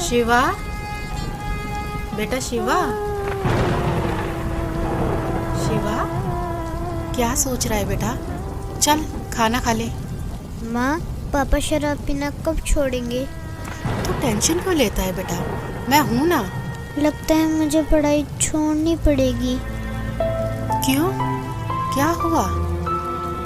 शिवा, बेटा शिवा, शिवा क्या सोच रहा है बेटा? चल खाना खा ले। माँ, पापा शराब पीना कब छोड़ेंगे? तू टेंशन क्यों लेता है बेटा, मैं हूं ना। लगता है मुझे पढ़ाई छोड़नी पड़ेगी। क्यों, क्या हुआ?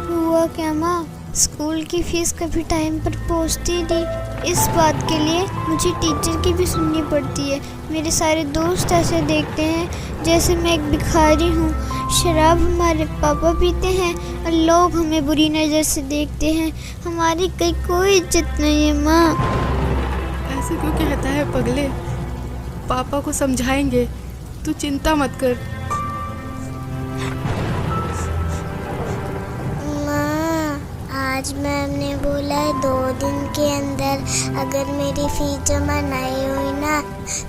हुआ क्या माँ, स्कूल की फीस कभी टाइम पर पहुँचती नहीं। इस बात के लिए मुझे टीचर की भी सुननी पड़ती है। मेरे सारे दोस्त ऐसे देखते हैं जैसे मैं एक भिखारी हूँ। शराब हमारे पापा पीते हैं और लोग हमें बुरी नज़र से देखते हैं। हमारी कहीं कोई इज्जत नहीं है माँ। ऐसे क्यों कहता है पगले? पापा को समझाएंगे, तू चिंता मत कर। आज मैम ने बोला है 2 दिन के अंदर अगर मेरी फीस जमा नहीं हुई ना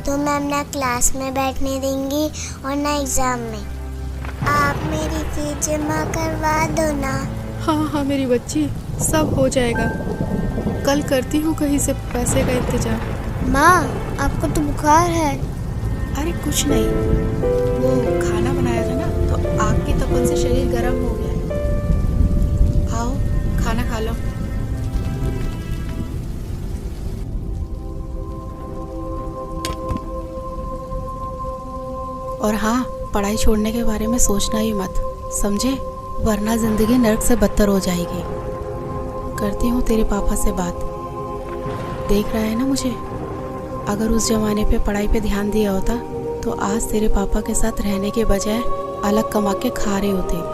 तो मैम ना क्लास में बैठने देंगी और ना एग्ज़ाम में। आप मेरी फीस जमा करवा दो ना। हाँ हाँ मेरी बच्ची, सब हो जाएगा। कल करती हूँ कहीं से पैसे का इंतजाम। माँ, आपको तो बुखार है। अरे कुछ नहीं, वो खाना बनाया था ना तो आग की तपन से शरीर गर्म हो गया है। आओ खाना खा लो। और हाँ, पढ़ाई छोड़ने के बारे में सोचना ही मत, समझे? वरना जिंदगी नर्क से बदतर हो जाएगी। करती हूँ तेरे पापा से बात। देख रहा है ना मुझे? अगर उस जमाने पे पढ़ाई पे ध्यान दिया होता तो आज तेरे पापा के साथ रहने के बजाय अलग कमा के खा रहे होते।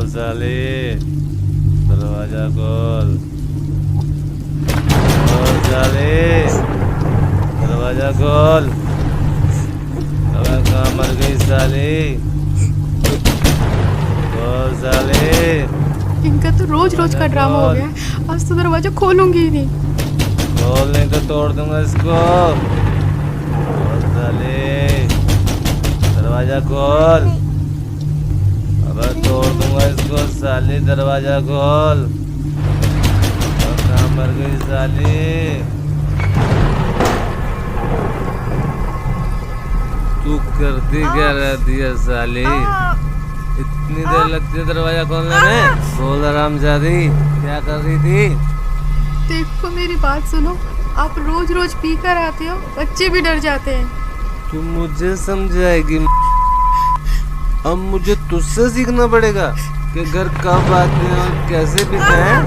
साले, दरवाजा खोल। साले, दरवाजा खोल। अब कहाँ मर गई साली? खोल साले। इनका तो रोज रोज का ड्रामा हो गया। आज तो दरवाजा खोलूंगी ही नहीं। खोल नहीं तो तोड़ दूंगा इसको। खोल साले, दरवाजा खोल। अब तोड़ दूंगा इसको साली, दरवाजा खोल। और कहाँ मर गई साली? तू करती क्या रहती है साली? इतनी देर लगती है दरवाजा खोलने में? बोल हरामजादी, क्या कर रही थी? देखो मेरी बात सुनो, आप रोज रोज पी कर आते हो, बच्चे भी डर जाते हैं। तू मुझे समझाएगी? अब मुझे तुझसे सीखना पड़ेगा कि घर कब आते हैं और कैसे पीते हैं।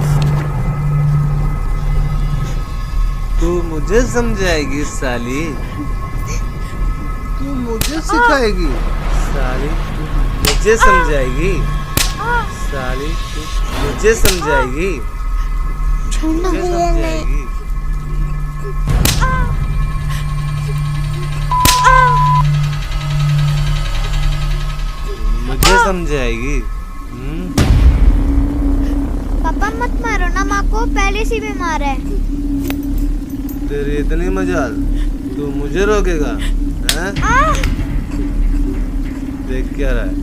तू मुझे समझाएगी साली? तू मुझे सिखाएगी साली? तू मुझे समझाएगी साली? तू मुझे समझाएगी? मुझे समझाएगी? मुझे समझाएगी? पापा मत मारो ना माँ को, पहले से बीमार है। तेरी इतनी मजाल, तू मुझे रोकेगा? हैं? देख क्या रहा है?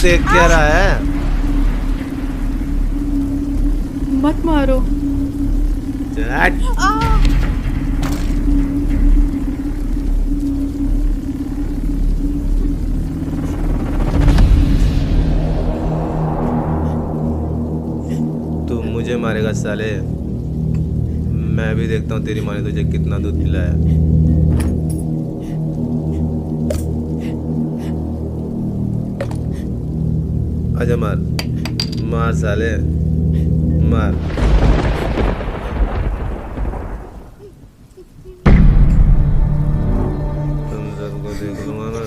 देख क्या रहा है? मत मारो। तू मुझे मारेगा साले? मैं भी देखता हूँ तेरी माँ ने तुझे कितना दूध पिलाया। आजा मार, मार साले, मार। तुम सबको देख लूंगा मैं।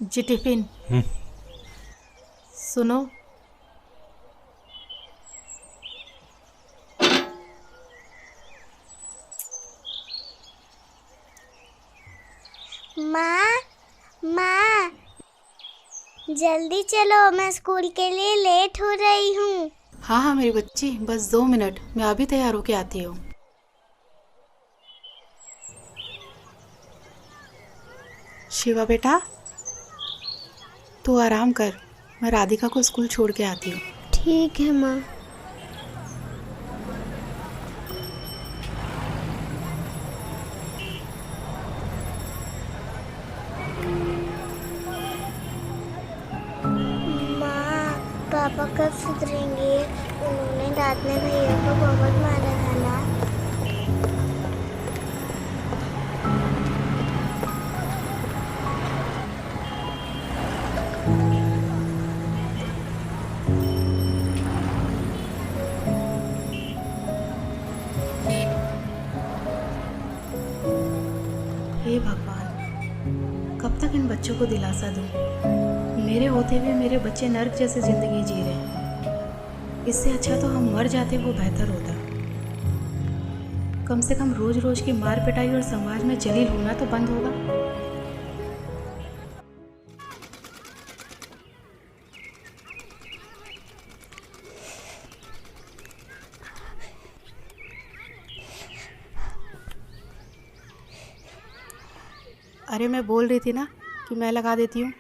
जी टिफिन। सुनो, माँ, माँ, जल्दी चलो, मैं स्कूल के लिए लेट हो रही हूँ। हाँ हाँ मेरी बच्ची, बस 2 मिनट, मैं अभी तैयार होके आती हूँ। शिवा बेटा, तू आराम कर, मैं राधिका को स्कूल छोड़ के आती हूँ। ठीक है माँ। माँ, पापा कब सुधरेंगे? उन्होंने रात में भैया को बहुत मारा था ना। हे भगवान, कब तक इन बच्चों को दिलासा दूँ? मेरे होते हुए मेरे बच्चे नर्क जैसे जिंदगी जी रहे हैं। इससे अच्छा तो हम मर जाते, वो बेहतर होता। कम से कम रोज रोज की मार पिटाई और समाज में जलील होना तो बंद होगा। अरे मैं बोल रही थी ना कि मैं लगा देती हूँ।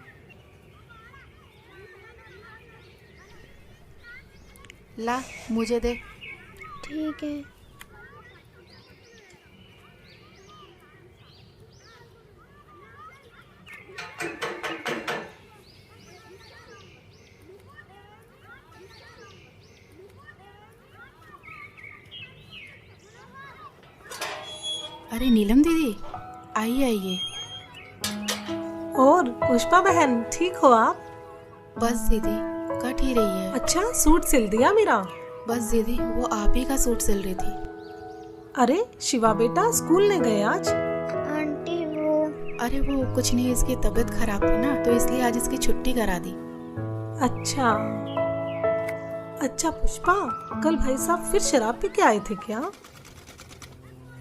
ला, मुझे दे। ठीक है। अरे नीलम दीदी, आइए आइए। और पुष्पा बहन, ठीक हो आप? बस दीदी, कट ही रही है। अच्छा, सूट सिल दिया मेरा? बस दीदी, वो आप ही का सूट सिल रही थी। अरे शिवा बेटा स्कूल नहीं गए आज? आंटी वो अरे वो कुछ नहीं, इसकी तबीयत खराब थी ना, तो इसलिए आज इसकी छुट्टी करा दी। अच्छा अच्छा पुष्पा, कल भाई साहब फिर शराब पी के आए थे क्या?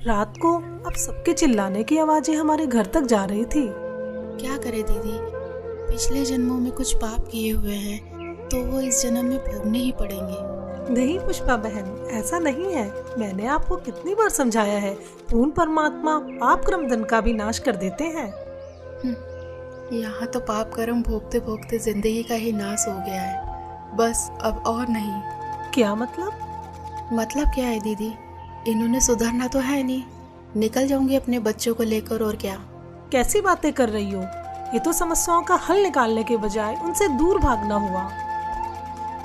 रात को अब सबके चिल्लाने की आवाजें हमारे घर तक जा रही थी। क्या करे दीदी, पिछले जन्मों में कुछ पाप किए हुए हैं तो वो इस जन्म में भोगने ही पड़ेंगे। नहीं पुष्पा बहन, ऐसा नहीं है। मैंने आपको कितनी बार समझाया है, पूर्ण परमात्मा पाप कर्म दंड का भी नाश कर देते हैं। यहाँ तो पाप कर्म भोगते भोगते जिंदगी का ही नाश हो गया है, बस अब और नहीं। क्या मतलब? मतलब क्या है दीदी, इन्होंने सुधरना तो है नहीं, निकल जाऊंगी अपने बच्चों को लेकर, और क्या। कैसी बातें कर रही हो? ये तो समस्याओं का हल निकालने के बजाय उनसे दूर भागना हुआ।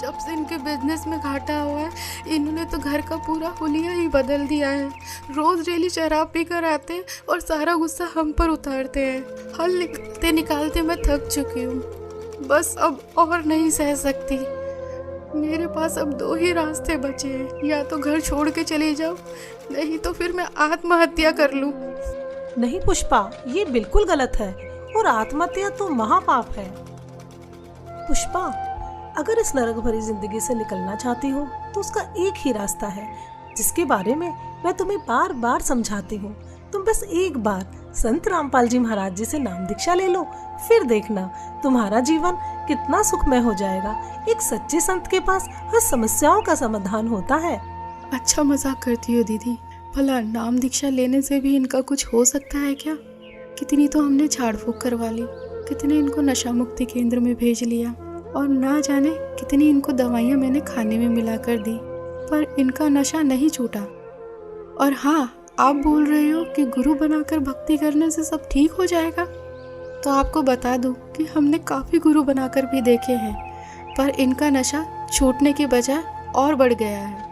जब से इनके बिजनेस में घाटा हुआ है, इन्होंने तो घर का पूरा हुलिया ही बदल दिया है। रोज डेली शराब पी कर आते हैं और सारा गुस्सा हम पर उतारते हैं। हल निकालते निकालते मैं थक चुकी हूँ, बस अब और नहीं सह सकती। मेरे पास अब 2 ही रास्ते बचे हैं, या तो घर छोड़ के चली जाओ, नहीं तो फिर मैं आत्महत्या कर लूँ। नहीं पुष्पा, ये बिल्कुल गलत है, और आत्महत्या तो महापाप है। पुष्पा, अगर इस नरक भरी जिंदगी से निकलना चाहती हो तो उसका एक ही रास्ता है, जिसके बारे में मैं तुम्हें बार बार समझाती हूँ। तुम बस एक बार संत रामपाल जी महाराज जी से नाम दीक्षा ले लो, फिर देखना तुम्हारा जीवन कितना सुखमय हो जाएगा। एक सच्चे संत के पास हर समस्याओं का समाधान होता है। अच्छा मजाक करती हो दीदी, भला नाम दीक्षा लेने से भी इनका कुछ हो सकता है क्या? कितनी तो हमने झाड़ फूक करवा ली, कितने इनको नशा मुक्ति केंद्र में भेज लिया, और ना जाने कितनी इनको दवाइयाँ मैंने खाने में मिला कर दी, पर इनका नशा नहीं छूटा। और हाँ, आप बोल रहे हो कि गुरु बनाकर भक्ति करने से सब ठीक हो जाएगा, तो आपको बता दूं कि हमने काफ़ी गुरु बनाकर भी देखे हैं, पर इनका नशा छूटने के बजाय और बढ़ गया है।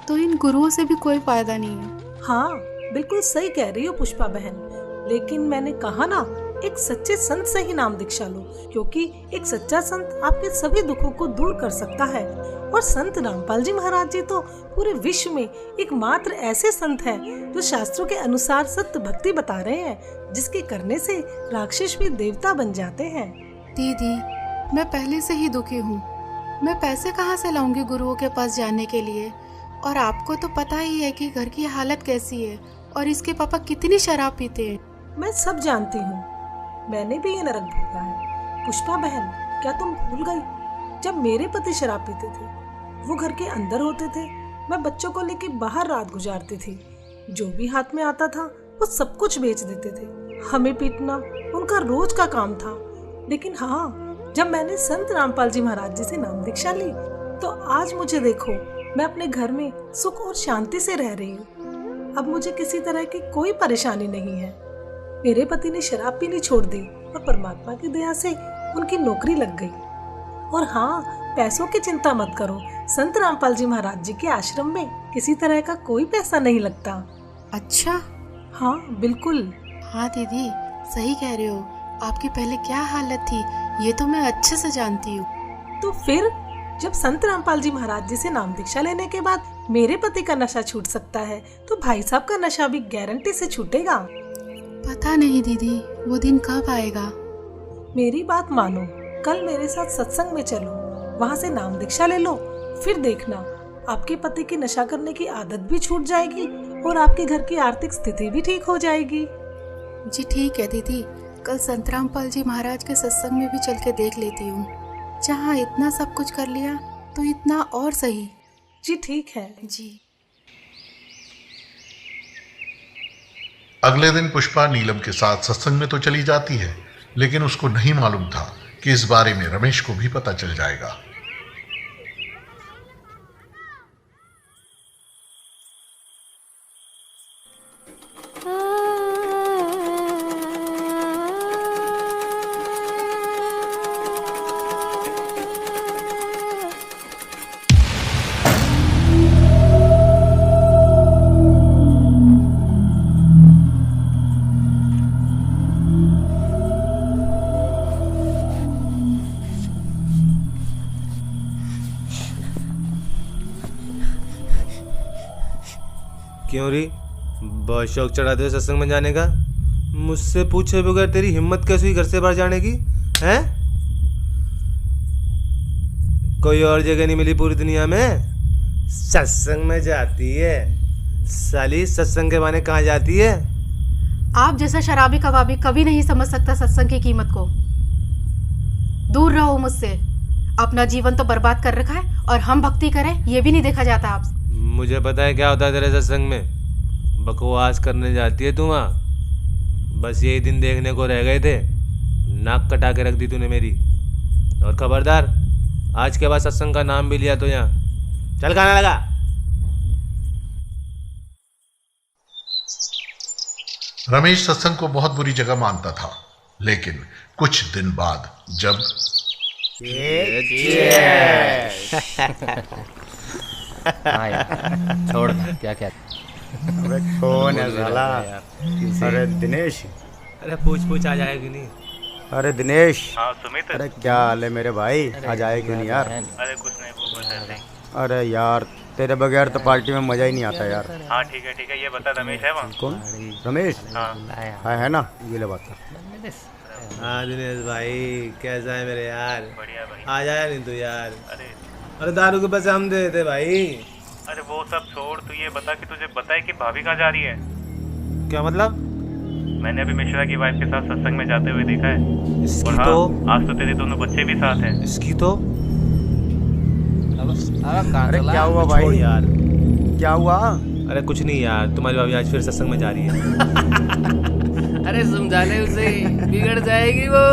तो इन गुरुओं से भी कोई फायदा नहीं है। हाँ, बिल्कुल सही कह रही हो पुष्पा बहन, लेकिन मैंने कहा ना, एक सच्चे संत से ही नाम दीक्षा लो, क्योंकि एक सच्चा संत आपके सभी दुखों को दूर कर सकता है। और संत रामपाल जी महाराज जी तो पूरे विश्व में एकमात्र ऐसे संत हैं जो शास्त्रों के अनुसार सत्य भक्ति बता रहे हैं, जिसके करने से राक्षस भी देवता बन जाते हैं। दीदी, मैं पहले से ही दुखी हूँ। मैं पैसे कहाँ से लाऊंगी गुरुओं के पास जाने के लिए? और आपको तो पता ही है कि घर की हालत कैसी है और इसके पापा कितनी शराब पीते हैं। मैं सब जानती हूँ, मैंने भी ये नरक भोगा है। पुष्पा बहन, क्या तुम भूल गई जब मेरे पति शराब पीते थे, वो घर के अंदर होते थे, मैं बच्चों को लेके बाहर रात गुजारती थी। जो भी हाथ में आता था वो सब कुछ बेच देते थे। हमें पीटना उनका रोज का काम था। लेकिन हाँ, जब मैंने संत रामपाल जी महाराज जी से नाम दीक्षा ली, तो आज मुझे देखो, मैं अपने घर में सुख और शांति से रह रही हूँ। अब मुझे किसी तरह की कोई परेशानी नहीं है। मेरे पति ने शराब पीनी छोड़ दी और परमात्मा की दया से उनकी नौकरी लग गई। और हाँ, पैसों की चिंता मत करो, संत रामपाल जी महाराज जी के आश्रम में किसी तरह का कोई पैसा नहीं लगता। अच्छा? हाँ बिल्कुल। हाँ दीदी, सही कह रहे हो। आपकी पहले क्या हालत थी ये तो मैं अच्छे से जानती हूँ। तो फिर जब संत रामपाल जी महाराज जी से नाम दीक्षा लेने के बाद मेरे पति का नशा छूट सकता है, तो भाई साहब का नशा भी गारंटी से छूटेगा। पता नहीं दीदी, वो दिन कब आएगा। मेरी बात मानो, कल मेरे साथ सत्संग में चलो, वहाँ से नाम दीक्षा ले लो, फिर देखना आपके पति की नशा करने की आदत भी छूट जाएगी और आपके घर की आर्थिक स्थिति भी ठीक हो जाएगी। जी ठीक है दीदी, कल संत रामपाल जी महाराज के सत्संग में भी चल के देख लेती हूँ। जहाँ इतना सब कुछ कर लिया तो इतना और सही। जी ठीक है जी। अगले दिन पुष्पा नीलम के साथ सत्संग में तो चली जाती है, लेकिन उसको नहीं मालूम था कि इस बारे में रमेश को भी पता चल जाएगा। क्यों री, बहुत शौक चढ़ा दे सत्संग में जाने का? मुझसे पूछे बगैर तेरी हिम्मत कैसे हुई घर से बाहर जाने की? हैं? कोई और जगह नहीं मिली पूरी दुनिया में? सत्संग में जाती है साली, सत्संग के बहाने कहाँ जाती है? आप जैसा शराबी कबाबी कभी नहीं समझ सकता सत्संग की कीमत को। दूर रहो मुझसे। अपना जीवन तो बर्बाद कर रखा है और हम भक्ति करें ये भी नहीं देखा जाता आपसे। मुझे पता है क्या होता है तेरे सत्संग में। बकवास करने जाती है तू वहाँ। बस यही दिन देखने को रह गए थे, नाक कटा के रख दी तूने मेरी। और खबरदार, आज के बाद सत्संग का नाम भी लिया तो यहाँ चल खाना लगा। रमेश सत्संग को बहुत बुरी जगह मानता था, लेकिन कुछ दिन बाद जब छोड़ क्या क्या। अरे कौन है साला? अरे दिनेश। अरे पूछ आ जाएगी नहीं। अरे दिनेश। हाँ सुमित। अरे क्या हाल है मेरे भाई? आज आए क्यों नहीं यार? अरे कुछ नहीं, वो बता। अरे यार तेरे बगैर तो पार्टी में मजा ही नहीं आता यार। हाँ ठीक है, ये बता रमेश है वहाँ? कौन? रमेश? हाँ है ना, ये ले बात। हाँ दिनेश भाई, कैसा है मेरे यार? बढ़िया भाई। आ जाया नहीं तू यार। अरे दारू के पैसे हम दे देते भाई। अरे वो सब छोड़, तू ये बता कि तुझे पता है कि भाभी कहाँ जा रही है? क्या मतलब? मैंने अभी मिश्रा की वाइफ के साथ सत्संग में जाते हुए देखा है। इसकी और हाँ, तो आज तो तेरे दोनों बच्चे भी साथ हैं। इसकी तो अरे क्या हुआ छोड़ भाई? यार। क्या हुआ? अरे कुछ नहीं यार, तुम्हारी भाभी आज फिर सत्संग में जा रही है। अरे समझा ले उसे, बिगड़ जाएगी वो।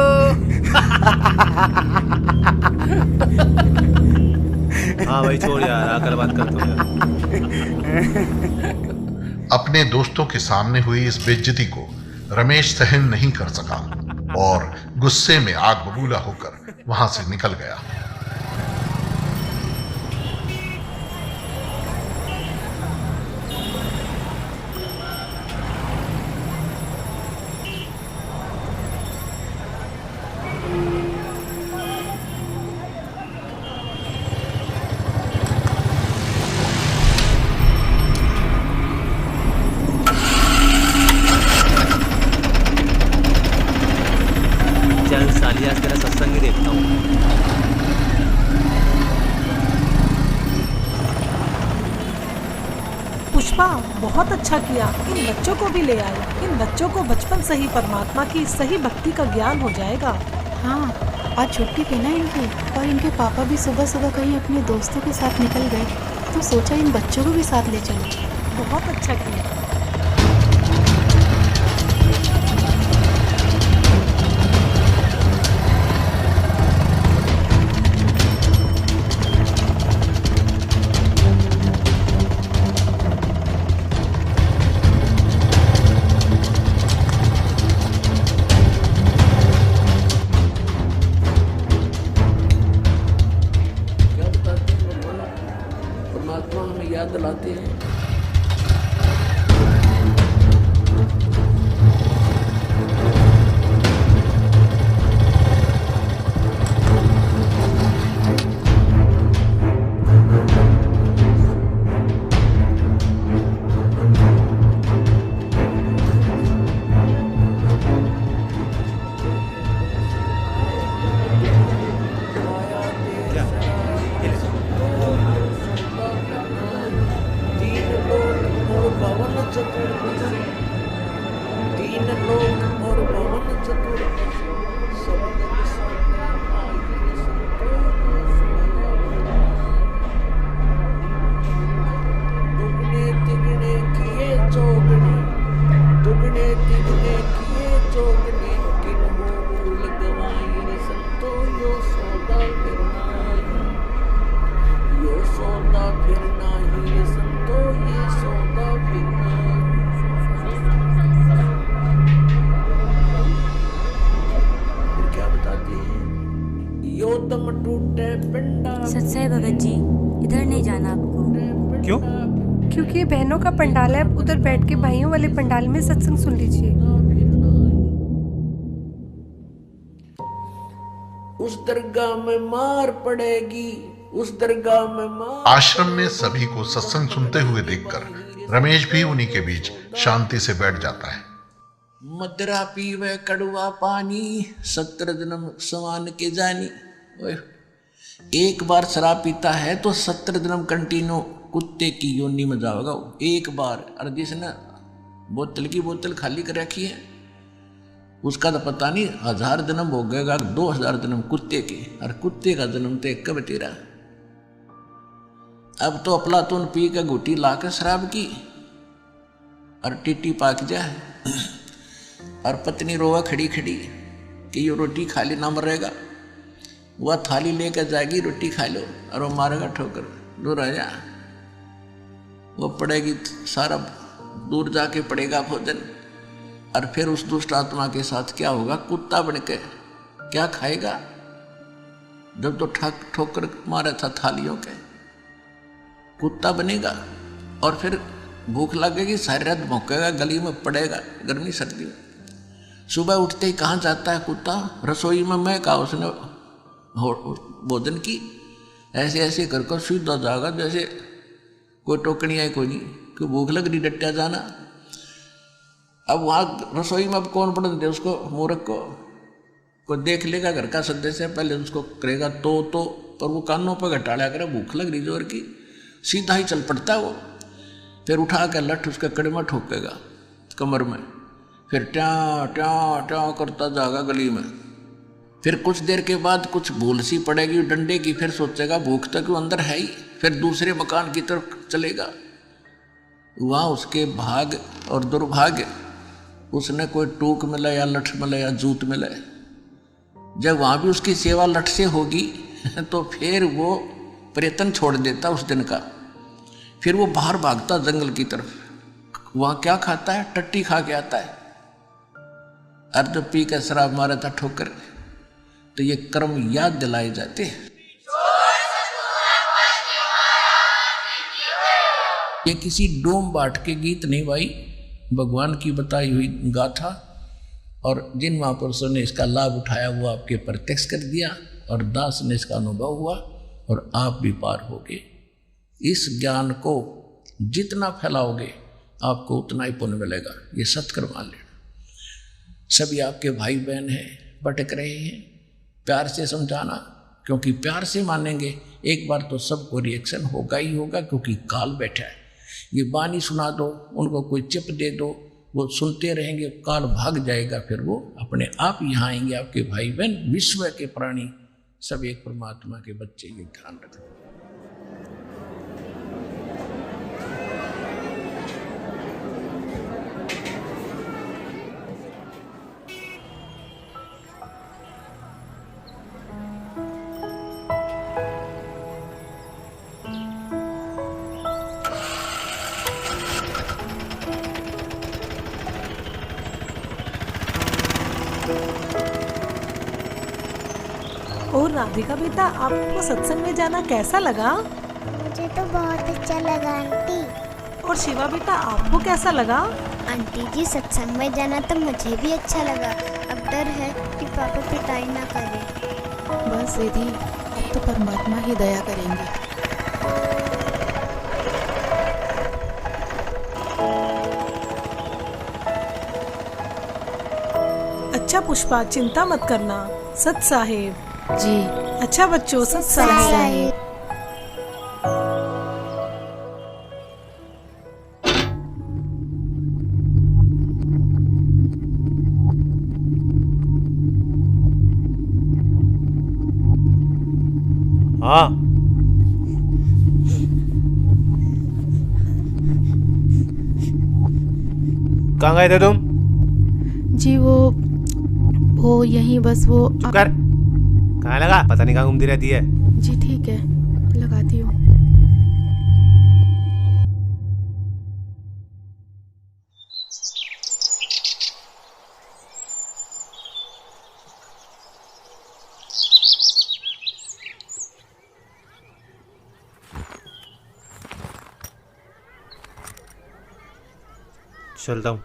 हाँ भाई छोड़ यार, आकर बात करता हूँ। अपने दोस्तों के सामने हुई इस बेइज्जती को रमेश सहन नहीं कर सका और गुस्से में आग बबूला होकर वहां से निकल गया। पुष्पा, बहुत अच्छा किया, इन बच्चों को भी ले आए। इन बच्चों को बचपन से ही परमात्मा की सही भक्ति का ज्ञान हो जाएगा। हाँ, आज छुट्टी थी ना इनकी, और इनके पापा भी सुबह सुबह कहीं अपने दोस्तों के साथ निकल गए, तो सोचा इन बच्चों को भी साथ ले चलो। बहुत अच्छा किया। क्या बताते हैं भगवान, परमात्मा हमें याद दिलाते हैं। तीन लोक और भवन चतुर्भुज, तीन लोक और भवन चतुर्भुज, सबद विसर्जन आयुर संतोष दुगने तिगने किए चौगने, दुगने तिगने किए चौगने, किन हो लगवाई संतो यो सौदा फिरनाई, यो सौदा फिरना ही संतो ये सौदा फिरना। फिर क्या बताते हैं, यो दम टूटे पिंडा, सच है भगत जी, इधर नहीं जाना आपको। क्यों? क्योंकि ये बहनों का पंडाल है, आप उधर बैठ के भाइयों वाले पंडाल में सत्संग सुन लीजिए। उस दरगाह में मार पड़ेगी, उस दरगाह में मार। आश्रम में सभी को सत्संग सुनते हुए देखकर रमेश भी उन्हीं के बीच शांति से बैठ जाता है। मदरा पीवे कड़वा पानी, 17 जन्म समान के जानी। ओए, एक बार शराब पीता है तो 17 जन्म कंटिन्यू कुत्ते की योनि में जाओगा वो, एक बार। और जिसने बोतल की बोतल खाली कर रखी है उसका तो पता नहीं 1000 जन्म हो गएगा, 2000 जन्म कुत्ते के, और कुत्ते का जन्म तो एक कब तेरा। अब तो अफलातून पी के घुटी ला के शराब की और टिट्टी पाक जाए, और पत्नी रोवा खड़ी खड़ी कि ये रोटी खा ली ना मरेगा। वह थाली लेकर जाएगी, रोटी खा लो, और वो मारेगा ठोकर, दूर आ जा। वो पड़ेगी सारा दूर जाके पड़ेगा भोजन, और फिर उस दुष्ट आत्मा के साथ क्या होगा, कुत्ता बन के क्या खाएगा। जब तो ठोकर मारा था थालियों के, कुत्ता बनेगा, और फिर भूख लगेगी, सारी रात भौंकेगा, गली में पड़ेगा गर्मी सर्दी में। सुबह उठते ही कहाँ जाता है कुत्ता, रसोई में। मैं कहा उसने भोजन की, ऐसे ऐसे कर कर सीधा जाएगा जैसे कोई टोकनी है कोई नहीं, कि भूख लग रही डट्टा जाना। अब वहाँ रसोई में अब कौन पढ़ दे उसको, मूर्ख को। कोई देख लेगा घर का सदस्य, पहले उसको करेगा तो पर वो कानों पर घटाड़ा करे, भूख लग रही जोर की, सीधा ही चल पड़ता वो। फिर उठा कर लठ उसके कड़े में ठोकेगा कमर में, फिर ट्या ट्या ट्या करता जाएगा गली में। फिर कुछ देर के बाद कुछ भूल सी पड़ेगी डंडे की, फिर सोचेगा भूख तो क्यों अंदर है ही, फिर दूसरे मकान की तरफ चलेगा। वहाँ उसके भाग और दुर्भाग्य, उसने कोई टूक मिला या लठ मिला या जूत मिला। जब वहाँ भी उसकी सेवा लठ से होगी तो फिर वो प्रयत्न छोड़ देता उस दिन का। फिर वो बाहर भागता जंगल की तरफ। वहाँ क्या खाता है, टट्टी खा के आता है। अर्ध पी कर शराब मारा था ठोकर। तो ये कर्म याद दिलाए जाते हैं। ये किसी डोम बाट के गीत नहीं भाई, भगवान की बताई हुई गाथा, और जिन महापुरुषों ने इसका लाभ उठाया वो आपके प्रत्यक्ष कर दिया, और दास ने इसका अनुभव हुआ, और आप भी पार होगे। इस ज्ञान को जितना फैलाओगे आपको उतना ही पुण्य मिलेगा। ये सत्कर्म मान लेना। सभी आपके भाई बहन हैं, भटक रहे हैं, प्यार से समझाना, क्योंकि प्यार से मानेंगे एक बार तो सबको रिएक्शन होगा ही होगा, क्योंकि काल बैठा है। ये बानी सुना दो, उनको कोई चिप दे दो, वो सुनते रहेंगे, काल भाग जाएगा, फिर वो अपने आप यहाँ आएंगे। आपके भाई बहन विश्व के प्राणी सब एक परमात्मा के बच्चे, ये ध्यान रखना। और राधिका बेटा, आपको सत्संग में जाना कैसा लगा? मुझे तो बहुत अच्छा लगा आंटी। और शिवा बेटा, आपको कैसा लगा? आंटी जी, सत्संग में जाना तो मुझे भी अच्छा लगा। अब डर है कि पापा पिटाई ना करे। बस दीदी, अब तो परमात्मा ही दया करेंगे। अच्छा पुष्पा, चिंता मत करना। सत साहेब जी। अच्छा बच्चों, सत साहेब। हाँ, कहाँ गए थे तुम? जी वो यहीं बस वो चुप कर। कहाँ लगा? पता नहीं कहाँ घूमती रहती है। जी ठीक है, लगाती हूँ। चलता हूँ।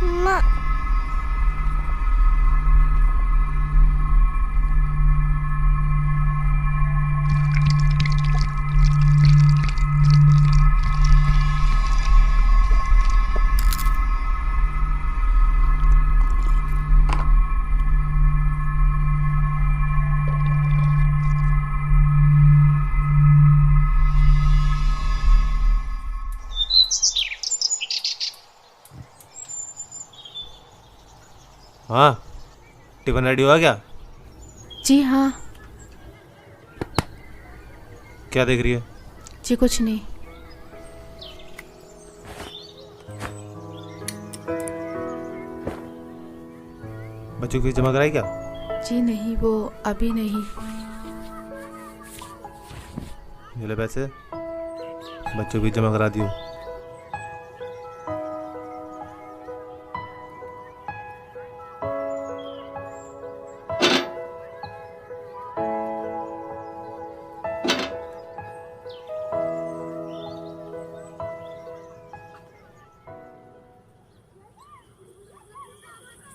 माँ, हाँ, टिफिन रेडी हुआ क्या? जी हाँ। क्या देख रही है? जी कुछ नहीं। बच्चों की जमा कराई क्या? जी नहीं, वो अभी नहीं। ये ले पैसे, बच्चों की जमा करा दियो।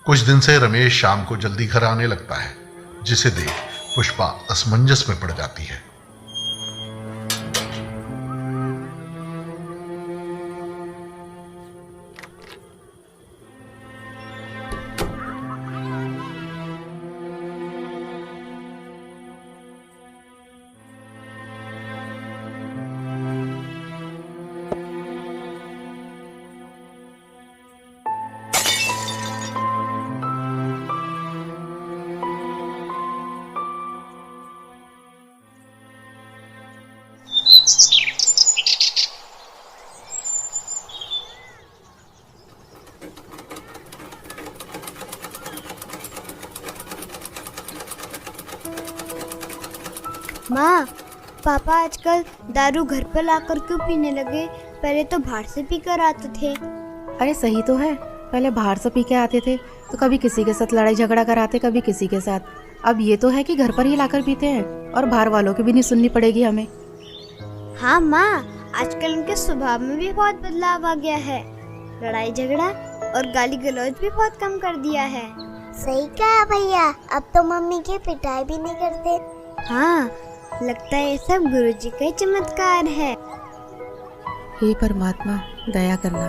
कुछ दिन से रमेश शाम को जल्दी घर आने लगता है, जिसे देख पुष्पा असमंजस में पड़ जाती है। माँ, पापा आजकल दारू घर पर लाकर क्यों पीने लगे? पहले तो बाहर से पीकर आते थे। अरे सही तो है, पहले बाहर से पी के आते थे तो कभी किसी के साथ लड़ाई झगड़ा कराते, कभी किसी के साथ। अब ये तो है कि घर पर ही लाकर पीते हैं और बाहर वालों की भी नहीं सुननी पड़ेगी हमें। हाँ माँ, आजकल उनके स्वभाव में भी बहुत बदलाव आ गया है। लड़ाई झगड़ा और गाली गलौज भी बहुत कम कर दिया है। सही कहा भैया, अब तो मम्मी की पिटाई भी नहीं करते। हाँ, लगता है ये सब गुरुजी का ही चमत्कार है। हे परमात्मा, दया करना।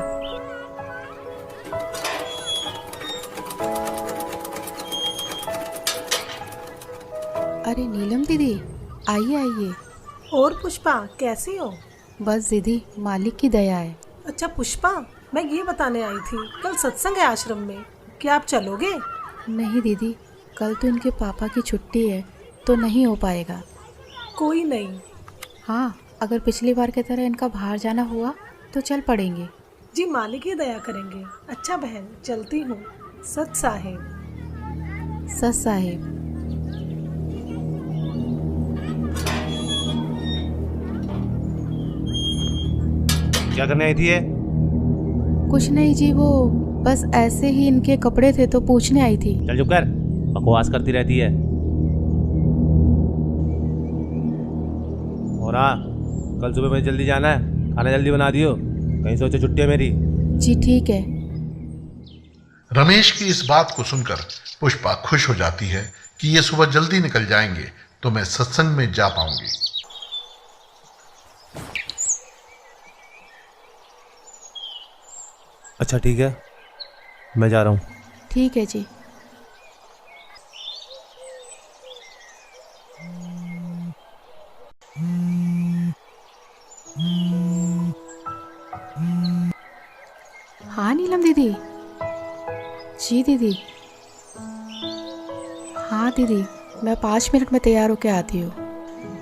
अरे नीलम दीदी, आइए आइए। और पुष्पा कैसी हो? बस दीदी, मालिक की दया है। अच्छा पुष्पा, मैं ये बताने आई थी, कल सत्संग है आश्रम में, क्या आप चलोगे? नहीं दीदी, कल तो इनके पापा की छुट्टी है, तो नहीं हो पाएगा। कोई नहीं। हाँ, अगर पिछली बार की तरह इनका बाहर जाना हुआ तो चल पड़ेंगे। जी मालिक ही दया करेंगे। अच्छा बहन, चलती हूँ। सत साहेब। सत साहेब। क्या करने आई थी ये? कुछ नहीं जी, वो बस ऐसे ही इनके कपड़े थे तो पूछने आई थी। चल चुप कर, बकवास करती रहती है। और हाँ, कल सुबह मुझे जल्दी जाना है, खाना जल्दी बना दियो, कहीं सोचो छुट्टी है मेरी। जी ठीक है। रमेश की इस बात को सुनकर पुष्पा खुश हो जाती है कि ये सुबह जल्दी निकल जाएंगे तो मैं सत्संग में जा पाऊंगी। अच्छा ठीक है, मैं जा रहा हूँ। ठीक है जी। हाँ नीलम दीदी। जी दीदी। हाँ दीदी, मैं 5 मिनट में तैयार होके आती हूँ।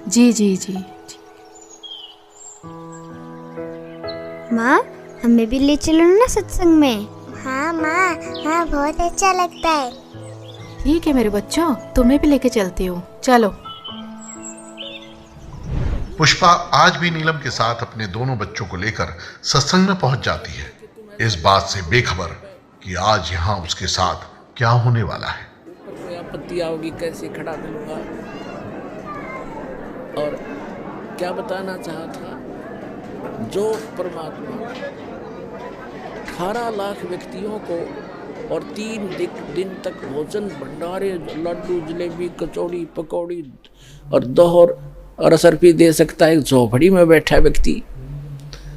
जी जी जी। माँ, हमें भी ले चलो ना सत्संग में। हाँ माँ, हाँ बहुत अच्छा लगता है। ठीक है मेरे बच्चों, तुम्हें भी लेके चलती हूँ, चलो। पुष्पा आज भी नीलम के साथ अपने दोनों बच्चों को लेकर सत्संग में पहुंच जाती है, इस बात से बेखबर कि आज यहाँ उसके साथ क्या होने वाला है। कोई आपत्ति आओगी कैसे खड़ा करूंगा। और क्या बताना चाहा था, जो परमात्मा 18 लाख व्यक्तियों को और 3 दिन तक भोजन भंडारे, लड्डू, जलेबी, कचौड़ी, पकौड़ी और दोहर और असर भी दे सकता है, एक झोपड़ी में बैठा व्यक्ति,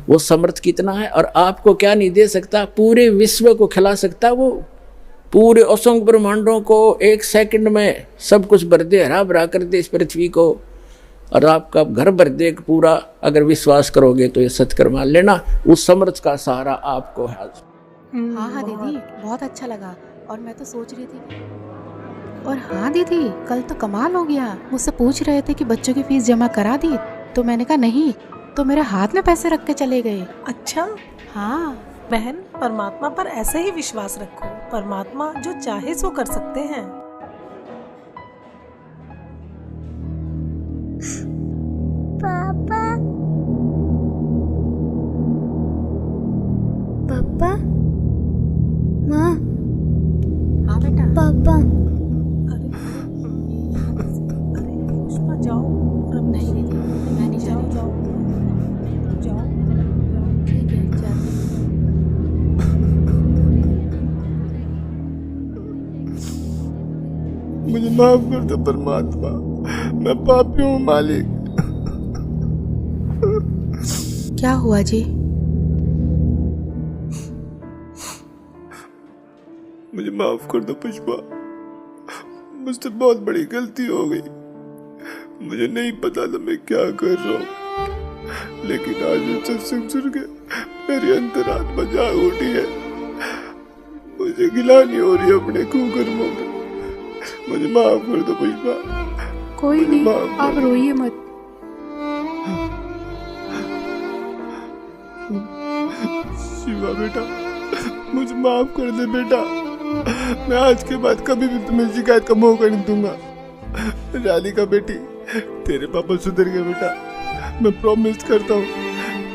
वो समर्थ कितना है। और आपको क्या नहीं दे सकता, पूरे विश्व को खिला सकता, वो पूरे असंख्य ब्रह्मांडों को 1 सेकंड में सब कुछ भर दे, हरा भरा कर दे इस पृथ्वी को, और आपका घर भर दे पूरा। अगर विश्वास करोगे तो ये सत्कर मान लेना, उस समर्थ का सहारा आपको है। हाँ हाँ दीदी, बहुत अच्छा लगा। और मैं तो सोच रही थी, और हाँ दीदी, कल तो कमाल हो गया। मुझसे पूछ रहे थे कि बच्चों की फीस जमा करा दी, तो मैंने कहा नहीं, तो मेरे हाथ में पैसे रख के चले गए। अच्छा हाँ बहन, परमात्मा पर ऐसे ही विश्वास रखो, परमात्मा जो चाहे सो कर सकते हैं। पापा, पापा, माँ। हाँ बेटा। पापा। अरे पुष्पा जाओ। नहीं दीदी, मैं नहीं जा रही। जाओ जाओ। ठीक है, जाती हूँ। मुझे माफ कर दो परमात्मा, मैं पापी हूँ मालिक। क्या हुआ जी? मुझे माफ कर दो पुष्पा, मुझसे बहुत बड़ी गलती हो गई। मुझे नहीं पता था मैं क्या कर रहा हूँ, लेकिन आज ये सत्संग सुन के मेरी अंतरात्मा जाग उठी है। मुझे गिलानी हो रही है अपने कुकर्मों में। मुझे माफ कर दो पुष्पा। कोई नहीं, आप रोइए मत। शिवा बेटा, मुझे माफ कर दे बेटा। मैं आज के बाद कभी भी तुम्हें शिकायत का मौका नहीं दूंगा। राधिका बेटी, तेरे पापा सुधर गए बेटा, मैं प्रॉमिस करता हूँ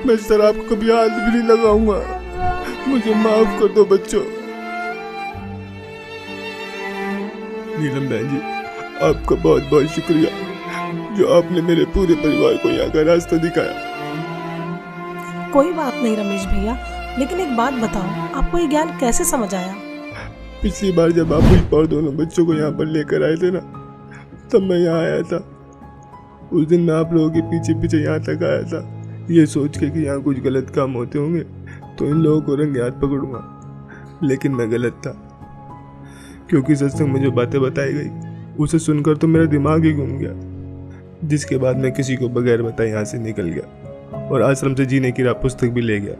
मैं शराब को कभी हाथ भी नहीं लगाऊंगा। मुझे माफ कर दो बच्चों। नीलम बहन जी, आपका बहुत बहुत शुक्रिया जो आपने मेरे पूरे परिवार को यहाँ का रास्ता दिखाया। कोई बात नहीं रमेश भैया, लेकिन एक बात बताओ, आपको ये ज्ञान कैसे समझ आया? पिछली बार जब आप पुष्पा और दोनों बच्चों को यहाँ पर लेकर आए थे ना, तब मैं यहाँ आया था। उस दिन मैं आप लोगों के पीछे पीछे यहाँ तक आया था, ये सोच के कि यहाँ कुछ गलत काम होते होंगे तो इन लोगों को रंगे हाथ पकड़ूंगा। लेकिन मैं गलत था, क्योंकि सत्संग में जो बातें बताई गई उसे सुनकर तो मेरा दिमाग ही घूम गया, जिसके बाद मैं किसी को बगैर बताए यहाँ से निकल गया और आश्रम से जीने की राह पुस्तक भी ले गया।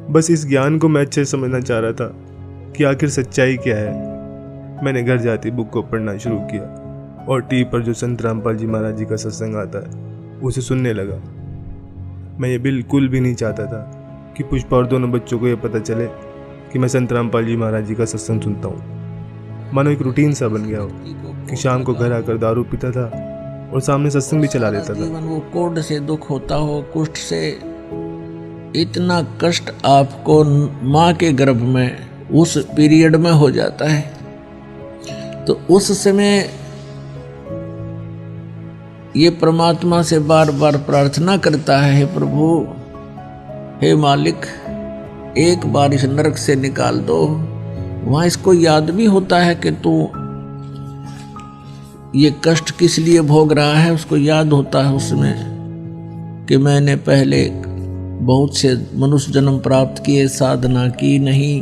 बस इस ज्ञान को मैं अच्छे से समझना चाह रहा था कि आखिर सच्चाई क्या है। मैंने घर जाते बुक को पढ़ना शुरू किया और टीवी पर जो संत रामपाल जी महाराज जी का सत्संग आता है उसे सुनने लगा। मैं ये बिल्कुल भी नहीं चाहता था कि पुष्पा और दोनों बच्चों को ये पता चले कि मैं संत रामपाल जी महाराज जी का सत्संग सुनता हूँ। मानो एक रूटीन सा बन गया हो कि शाम को घर आकर दारू पीता था और सामने सत्संग भी चला लेता था। वो कोढ़ से दुख होता हो, कुष्ठ से, इतना कष्ट आपको माँ के गर्भ में उस पीरियड में हो जाता है, तो उस समय ये परमात्मा से बार बार प्रार्थना करता है, हे प्रभु, हे मालिक, एक बार इस नरक से निकाल दो। वहां इसको याद भी होता है कि तू ये कष्ट किस लिए भोग रहा है, उसको याद होता है उसमें कि मैंने पहले बहुत से मनुष्य जन्म प्राप्त किए, साधना की नहीं,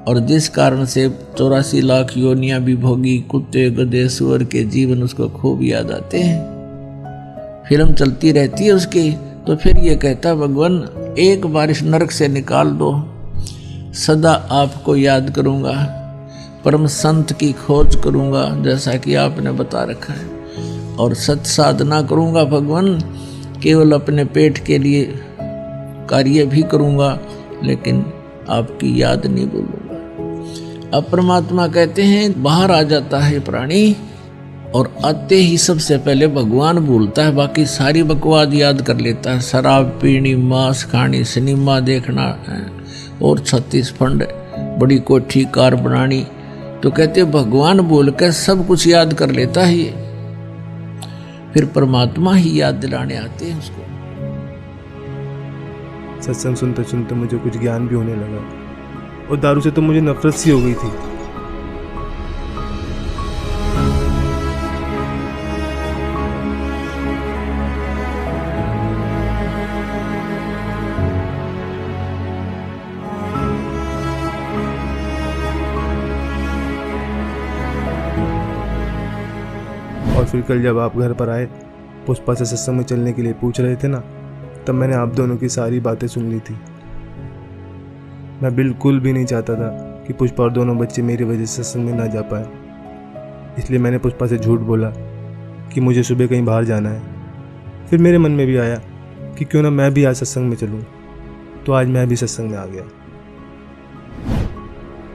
और जिस कारण से 84 लाख योनियां भी भोगी, कुत्ते गधे सुअर के जीवन उसको खूब याद आते हैं। फिल्म चलती रहती है उसकी, तो फिर ये कहता भगवान एक बार इस नरक से निकाल दो, सदा आपको याद करूँगा, परम संत की खोज करूँगा जैसा कि आपने बता रखा है, और सत साधना करूँगा भगवान, केवल अपने पेट के लिए कार्य भी करूँगा लेकिन आपकी याद नहीं भूलूंगा। अब परमात्मा कहते हैं बाहर आ जाता है प्राणी और आते ही सबसे पहले भगवान भूलता है, बाकी सारी बकवाद याद कर लेता है। शराब पीनी, मांस खानी, सिनेमा देखना और 36 फंड, बड़ी कोठी कार बनानी, तो कहते भगवान बोल कर सब कुछ याद कर लेता है ये। फिर परमात्मा ही याद दिलाने आते हैं उसको। सत्संग सुनते सुनते मुझे कुछ ज्ञान भी होने लगा और दारू से तो मुझे नफरत सी हो गई थी। और फिर कल जब आप घर पर आए, पुष्पा से सत्संग में चलने के लिए पूछ रहे थे ना, तब मैंने आप दोनों की सारी बातें सुन ली थी। मैं बिल्कुल भी नहीं चाहता था कि पुष्पा और दोनों बच्चे मेरी वजह से सत्संग में ना जा पाए, इसलिए मैंने पुष्पा से झूठ बोला कि मुझे सुबह कहीं बाहर जाना है। फिर मेरे मन में भी आया कि क्यों ना मैं भी आज सत्संग में चलूं, तो आज मैं भी सत्संग में आ गया।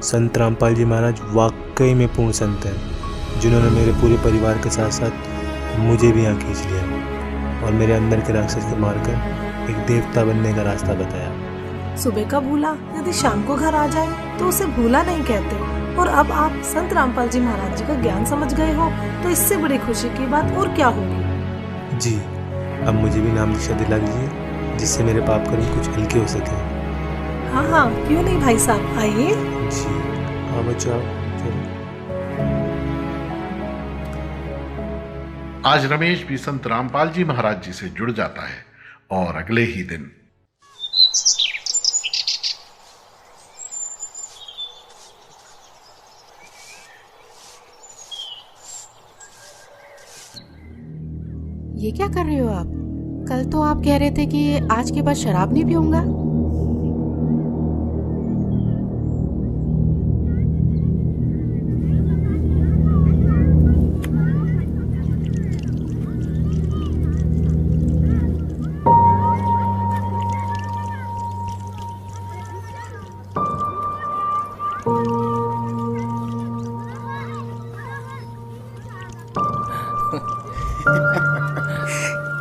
संत रामपाल जी महाराज वाकई में पूर्ण संत हैं, जिन्होंने मेरे पूरे परिवार के साथ साथ मुझे भी यहाँ खींच लिया और मेरे अंदर के राक्षस को मारकर एक देवता बनने का रास्ता बताया। सुबह का भूला यदि शाम को घर आ जाए तो उसे भूला नहीं कहते, और अब आप संत रामपाल जी महाराज जी का ज्ञान समझ गए हो तो इससे बड़ी खुशी की बात और क्या होगी। जी, अब मुझे भी नाम दीक्षा दिला दीजिए, जिससे मेरे पाप कर्म कुछ हल्के हो सके। हाँ हाँ, क्यों नहीं भाई साहब, आइए। जी हाँ बच्चों, चलो। आज रमेश भी संत रामपाल जी महाराज जी से जुड़ जाता है और अगले ही दिन ये क्या कर रहे हो आप? कल तो आप कह रहे थे कि आज के बाद शराब नहीं पीऊंगा।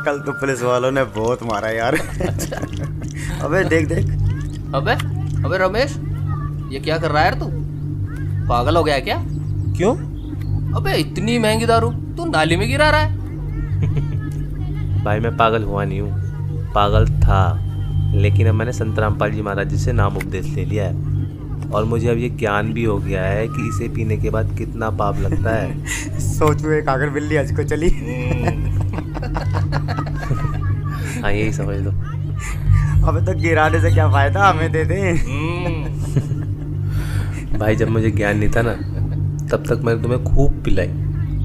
कल तो पुलिस वालों ने बहुत मारा यार। अबे देख देख। अबे रमेश, ये क्या कर रहा है यार तू? पागल हो गया क्या? क्यों? अबे इतनी महंगी दारू तू नाली में गिरा रहा है। भाई मैं पागल हुआ नहीं हूँ, पागल था, लेकिन अब मैंने संत रामपाल जी महाराज जी से नाम उपदेश ले लिया है। और मुझे अब ये ज्ञान भी हो गया है कि इसे पीने के बाद कितना पाप लगता है। सोचो एक अगर बिल्ली हज को चली। हाँ यही समझ लो। अबे तो गिराने से क्या फायदा, हमें दे दे। भाई जब मुझे ज्ञान नहीं था ना तब तक मैंने तुम्हें खूब पिलाई,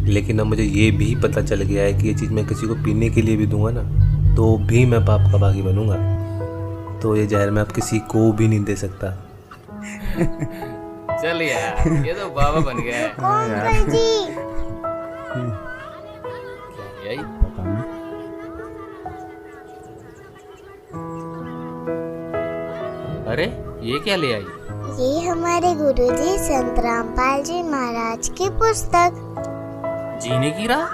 लेकिन अब मुझे ये भी पता चल गया है कि ये चीज़ मैं किसी को पीने के लिए भी दूंगा ना तो भी मैं पाप का भागी बनूंगा। तो ये जहर मैं अब किसी को भी नहीं दे सकता। चल यार ये तो बाबा बन गया है। अंकल जी यही अरे ये क्या ले आई? ये हमारे गुरुजी संत रामपाल जी महाराज की पुस्तक। जीने की राह?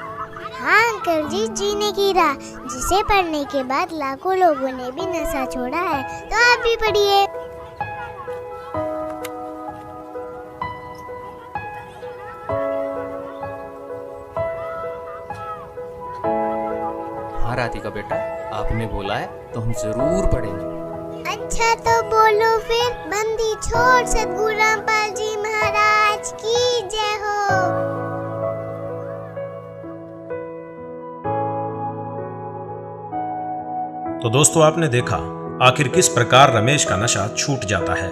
हाँ अंकल जी, जीने की राह, जिसे पढ़ने के बाद लाखों लोगों ने भी नशा छोड़ा है। तो आप भी पढ़िए। हाँ राधिका बेटा, आपने बोला है तो हम जरूर पढ़ेंगे। अच्छा तो बोलो फिर। बंदी छोड़ सतगुरु रामपाल जी महाराज की जय हो। तो दोस्तों आपने देखा आखिर किस प्रकार रमेश का नशा छूट जाता है।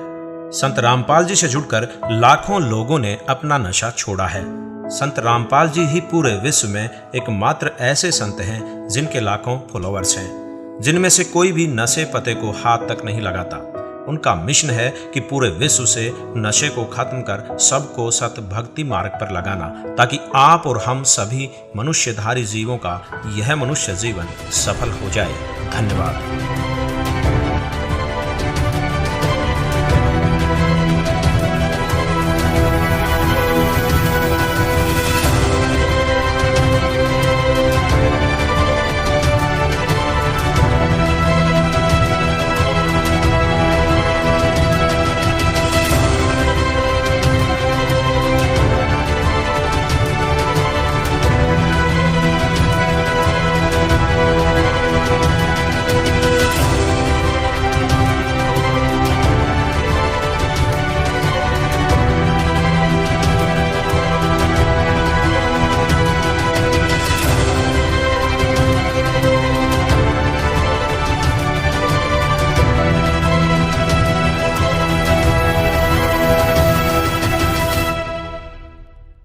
संत रामपाल जी से जुड़कर लाखों लोगों ने अपना नशा छोड़ा है। संत रामपाल जी ही पूरे विश्व में एकमात्र ऐसे संत हैं जिनके लाखों फॉलोअर्स हैं, जिनमें से कोई भी नशे पते को हाथ तक नहीं लगाता। उनका मिशन है कि पूरे विश्व से नशे को खत्म कर सबको सत भक्ति मार्ग पर लगाना, ताकि आप और हम सभी मनुष्यधारी जीवों का यह मनुष्य जीवन सफल हो जाए। धन्यवाद।